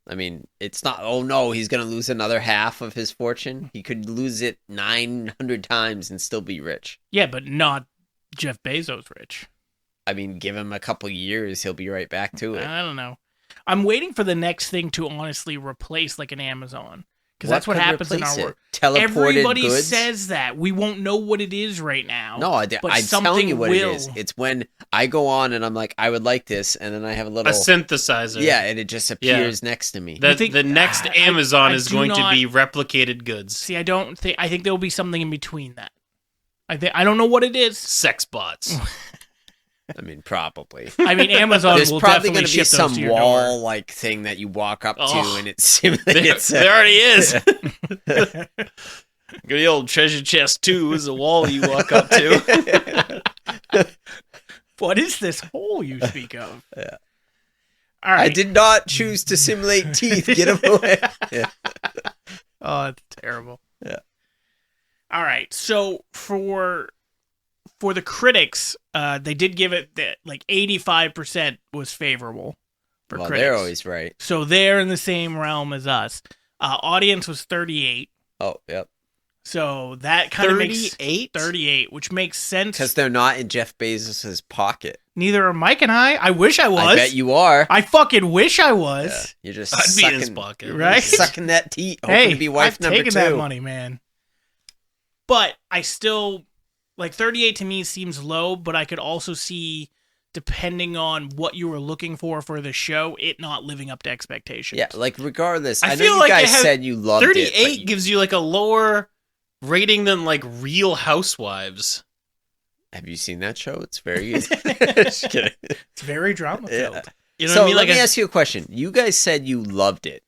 I mean, it's not, oh no, he's going to lose another half of his fortune. He could lose it 900 times and still be rich. Yeah, but not Jeff Bezos rich. I mean, give him a couple years, he'll be right back to it. I don't know. I'm waiting for the next thing to honestly replace like an Amazon. Because that's what could happens in replace our it? work. Teleported Everybody goods? says that. We won't know what it is right now. No, but I'm telling something you what will. it is. It's when I go on and I'm like, I would like this, and then I have a A little... synthesizer. Yeah, and it just appears next to me. The, think- the next I- Amazon I is do going not- to be replicated goods. See, I think there'll be something in between that. I don't know what it is. Sex bots. I mean, probably. I mean, Amazon There's will probably definitely going to be ship those some to your wall door. like thing that you walk up to Oh. and it There, simulates there already is. Good old treasure chest 2 is a wall you walk up to. What is this hole you speak of? Yeah. All right. I did not choose to simulate teeth. Get him away. Yeah. Oh, it's terrible. Yeah. All right. So for the critics, they did give it that like 85% was favorable for Well, critics. they're always right. So they're in the same realm as us. Audience was 38. Oh, yep. So that kind of makes 38? 38, which makes sense. Because they're not in Jeff Bezos' pocket. Neither are Mike and I. I wish I was. I bet you are. I fucking wish I was. You're just I'd be in his sucking, pocket. Right? sucking that teat, hoping Hey, to be wife I've number taken 2. that money, man. But I still like 38 to me seems low, but I could also see depending on what you were looking for the show, it not living up to expectations. Yeah, like regardless, I I know feel you like it guys has said you loved 38 it. but gives you like a lower rating than like Real Housewives. have you seen that show? It's very good. Just kidding. It's very drama filled. Yeah. You know So what I mean? let Like me ask you a question. You guys said you loved it.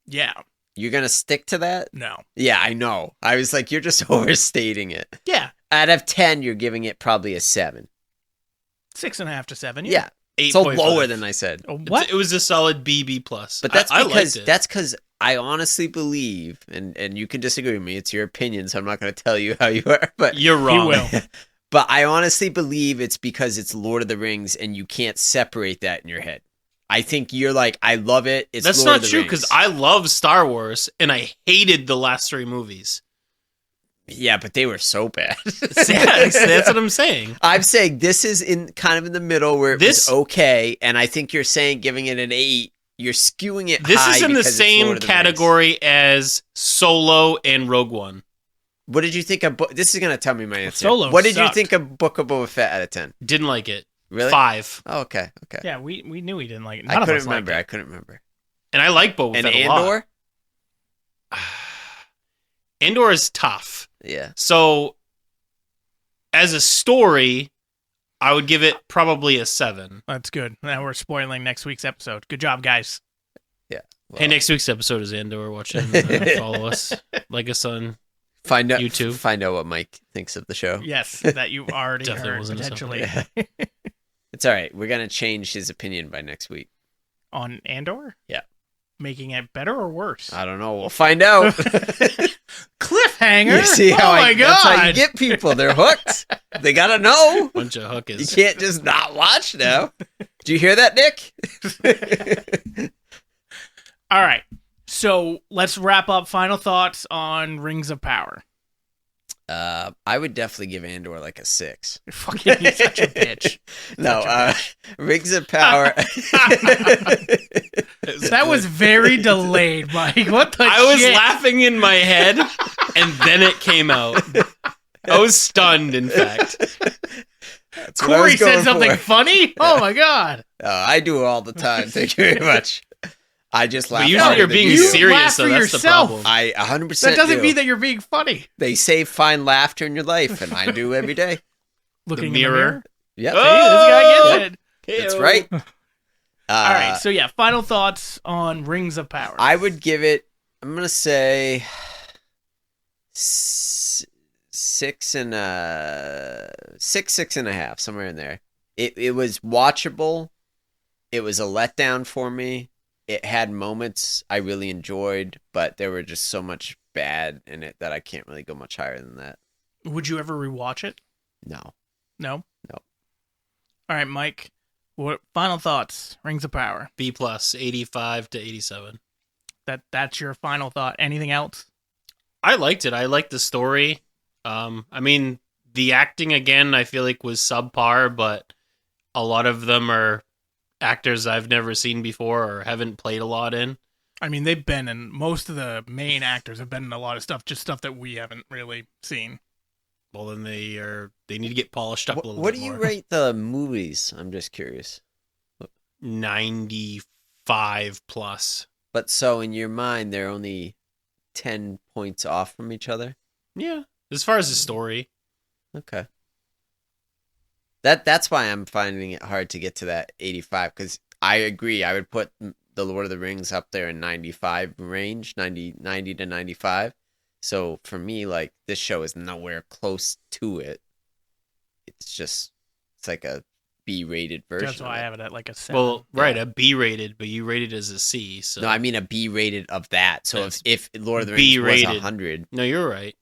Yeah. You're gonna stick to that? No. Yeah, I know. I was like, you're just overstating it. Yeah. Out of 10, you're giving it probably a 7. 6.5 to 7. Yeah, 8.5. so lower than I said. Oh, what? It was a solid BB plus. But that's I because liked it. I honestly believe, and you can disagree with me. It's your opinion, so I'm not going to tell you how you are. But You're wrong. will. But I honestly believe it's because it's Lord of the Rings, and you can't separate that in your head. I think you're like, I love it. It's That's Lord not of the true Rings. because I love Star Wars and I hated the last 3 movies. Yeah, but they were so bad. Yeah, that's what I'm saying. I'm saying this is in kind of in the middle where it This- was okay, and I think you're saying giving it an 8. You're skewing it. This high is in the because it's same Lord of the Rings. category as Solo and Rogue One. What did you think of? This is gonna tell me my answer. Solo What did you sucked. think of Book of Boba Fett out of 10? Didn't like it. Really? 5. Oh, okay. Yeah, we knew he didn't like it. I None of couldn't us remember. liked I it. couldn't remember. And I like Boba And Fett a lot. Andor? Andor is tough. Yeah. So, as a story, I would give it probably a 7. That's good. Now we're spoiling next week's episode. Good job, guys. Hey, next week's episode is Andor. Watch it. Follow us. Like us on Find out. YouTube. Find out what Mike thinks of the show. Yes, that you already Definitely heard wasn't a potentially It's all right. We're gonna change his opinion by next week. on Andor. Yeah. Making it better or worse? I don't know. We'll find out. Cliffhanger. You see how oh my god! That's how you get people. They're hooked. They gotta know. bunch of You hookers. can't just not watch now. Do you hear that, Nick? All right. So let's wrap up. Final thoughts on Rings of Power. I would definitely give Andor like a 6. You're fucking you're such a bitch. No, Rings of Power. That was very delayed, Mike. What the I was shit? laughing in my head, and then it came out. I was stunned, in fact. That's what I Corey was going said something for. funny? Oh my god. I do it all the time. Thank you very much. I just laugh. But usually harder you're than being you do. laugh serious, for so that's yourself. the problem. I 100% That doesn't do. mean that you're being funny. They say find laughter in your life, and I do every day. Looking in mirror. Yep. Hey, this guy gets it. That's right. All right, so yeah, final thoughts on Rings of Power. I would give it, I'm going to say 6 and six and a half, somewhere in there. It was watchable. It was a letdown for me. It had moments I really enjoyed, but there were just so much bad in it that I can't really go much higher than that. Would you ever rewatch it? No. No. No. All right, Mike. What final thoughts? Rings of Power. B plus, 85 to 87. That's your final thought. Anything else? I liked it. I liked the story. I mean, the acting again, I feel like was subpar, but a lot of them are actors I've never seen before or haven't played a lot in. I mean, they've been in, most of the main actors have been in a lot of stuff, just stuff that we haven't really seen. Well, then they need to get polished up a little What bit do you more. rate the movies? I'm just curious. 95 plus. But so in your mind, they're only 10 points off from each other? Yeah, as far as the story. Okay. That's why I'm finding it hard to get to that 85, because I agree. I would put the Lord of the Rings up there in 95 range, 90 to 95. So for me, like, this show is nowhere close to it. It's like a B-rated version. That's why I of it. have it at like a 7. Well, right, Yeah. a B rated, but you rated as a C. So No, I mean a B-rated of that. So That's if Lord of the Rings B-rated. was 100, No, you're right.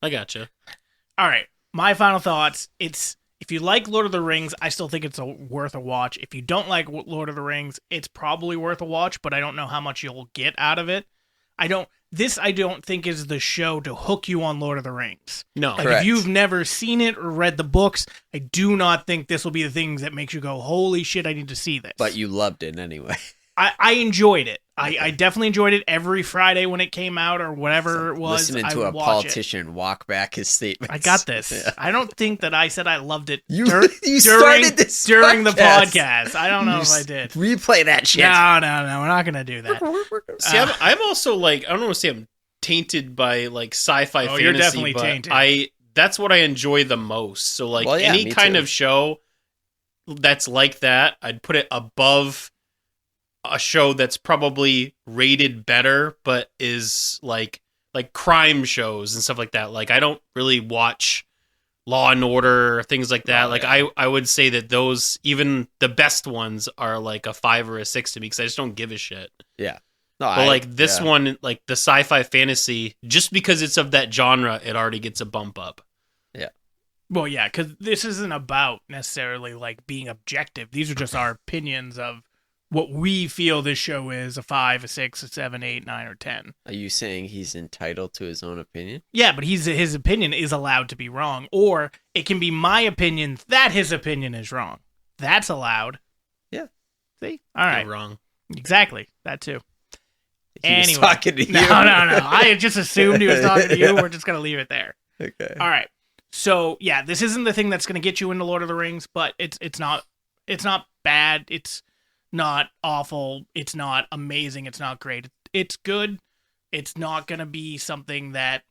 I gotcha. All right, my final thoughts. If you like Lord of the Rings, I still think it's worth a watch. If you don't like Lord of the Rings, it's probably worth a watch, but I don't know how much you'll get out of it. I don't think is the show to hook you on Lord of the Rings. No, Like Correct. if you've never seen it or read the books, I do not think this will be the things that makes you go, "Holy shit, I need to see this." but you loved it anyway. I enjoyed it. I definitely enjoyed it every Friday when it came out or whatever it was. Listening I to a would watch politician walk back his statements. I got this. Yeah. I don't think that I said I loved it You during started this during the podcast. podcast. I don't know if I did. Replay that shit. No, we're not gonna do that. See, I'm also like, I don't want to say I'm tainted by like sci-fi fantasy, you're definitely but tainted. that's what I enjoy the most. So like Well, yeah, any me kind too. of show that's like that, I'd put it above a show that's probably rated better, but is like crime shows and stuff like that. Like I don't really watch Law and Order or things like that. I would say that those, even the best ones, are like a 5 or a 6 to me because I just don't give a shit. Yeah. No, But this one, like the sci-fi fantasy, just because it's of that genre, it already gets a bump up. Well, yeah, because this isn't about necessarily like being objective. These are just our opinions of what we feel this show is: a 5, a 6, a 7, 8, 9, or 10. Are you saying he's entitled to his own opinion? Yeah, but his opinion is allowed to be wrong, or it can be my opinion that his opinion is wrong. That's allowed. Yeah. See? All right. You're wrong. Exactly. That too. He was Anyway. talking to you. No. I just assumed he was talking to you. We're just going to leave it there. Okay. All right. So, yeah, this isn't the thing that's going to get you into Lord of the Rings, but it's not bad. It's not awful. It's not amazing. It's not great. It's good. It's not going to be something that,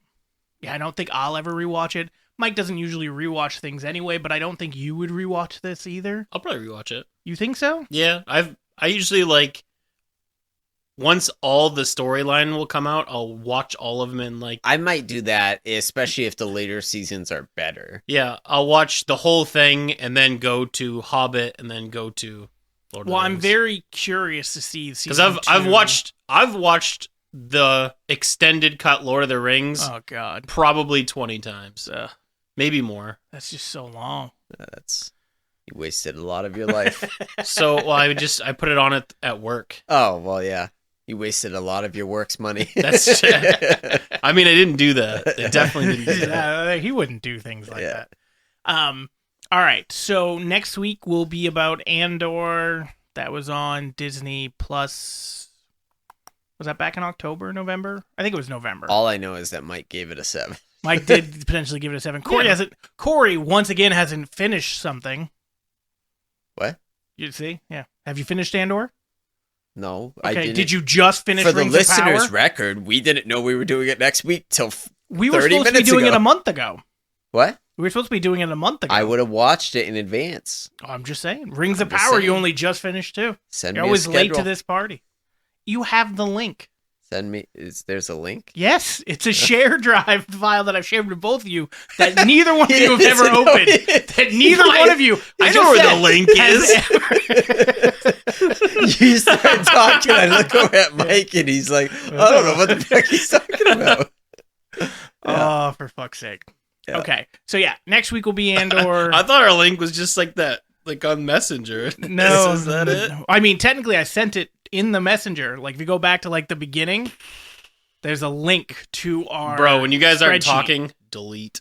I don't think I'll ever rewatch it. Mike doesn't usually rewatch things anyway, but I don't think you would rewatch this either. I'll probably rewatch it. You think so? Yeah, I usually like, once all the storyline will come out, I'll watch all of them and like. I might do that, especially if the later seasons are better. Yeah, I'll watch the whole thing and then go to Hobbit and then go to Lord of the Rings. I'm very curious to see because season I've watched the extended cut Lord of the Rings Oh God, probably 20 times, maybe more. that's just so long. You wasted a lot of your life. So well, I put it on at work. Oh, well, yeah. You wasted a lot of your work's money. That's. I mean, I didn't do that. I definitely didn't do that. He wouldn't do things like that. All right. So next week will be about Andor. That was on Disney Plus. Was that back in October, November? I think it was November. All I know is that Mike gave it a 7. Mike did potentially give it a 7. Corey hasn't. Corey once again hasn't finished something. What? You see? Yeah. Have you finished Andor? No, I Okay. didn't. Did you just finish For the Rings of listeners' Power? record, we didn't know we were doing it next week till We were 30 supposed to be minutes doing ago. it a month ago. What? We were supposed to be doing it a month ago. I would have watched it in advance. Oh, I'm just saying. Rings of I'm just Power, you saying. only just finished too. Send You're me always a late schedule. to this party. You have the link. Send me. There's a link? Yes, it's a share drive file that I've shared with both of you that neither one of He you have doesn't ever know opened. it. That neither one of you. I know where the link is. You start talking, I look over at Mike, and he's like, I don't know what the fuck he's talking about. Oh, for fuck's sake. Yeah. Okay, so yeah, next week will be Andor. I thought our link was just like that, like on Messenger. No, Is that it? I mean, technically, I sent it in the messenger. Like, if you go back to like the beginning, there's a link to our Bro, when you guys aren't spreadsheet. talking, delete.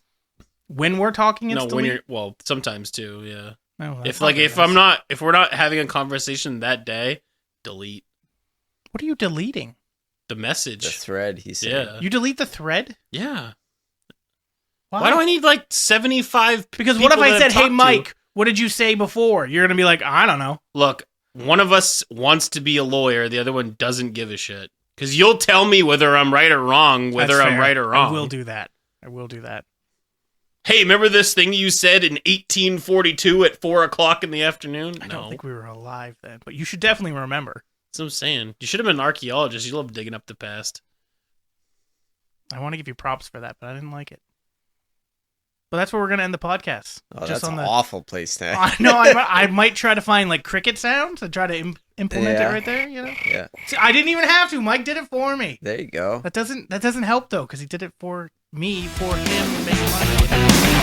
When we're talking, it's When delete? you're sometimes too, yeah. No, that's If not like very if nice. we're not having a conversation that day, delete What are you deleting? the message. The thread, he said. Yeah. You delete the thread? Yeah. Why do I need like 75 Because what if people I that said, I've "Hey, talked to?" Mike, what did you say before?" You're gonna be like, "I don't know." Look, one of us wants to be a lawyer, the other one doesn't give a shit. Because you'll tell me whether I'm right or wrong, whether That's I'm fair. right or wrong. I will do that. Hey, remember this thing you said in 1842 at 4 o'clock in the afternoon? I No. don't think we were alive then, but you should definitely remember. That's what I'm saying. You should have been an archaeologist. You love digging up the past. I want to give you props for that, but I didn't like it. But that's where we're gonna end the podcast. Oh, that's an awful place to I know. I might try to find like cricket sounds and try to implement it Yeah. right there. You know. Yeah. See, I didn't even have to. Mike did it for me. There you go. That doesn't help though, because he did it for me, for him, making money.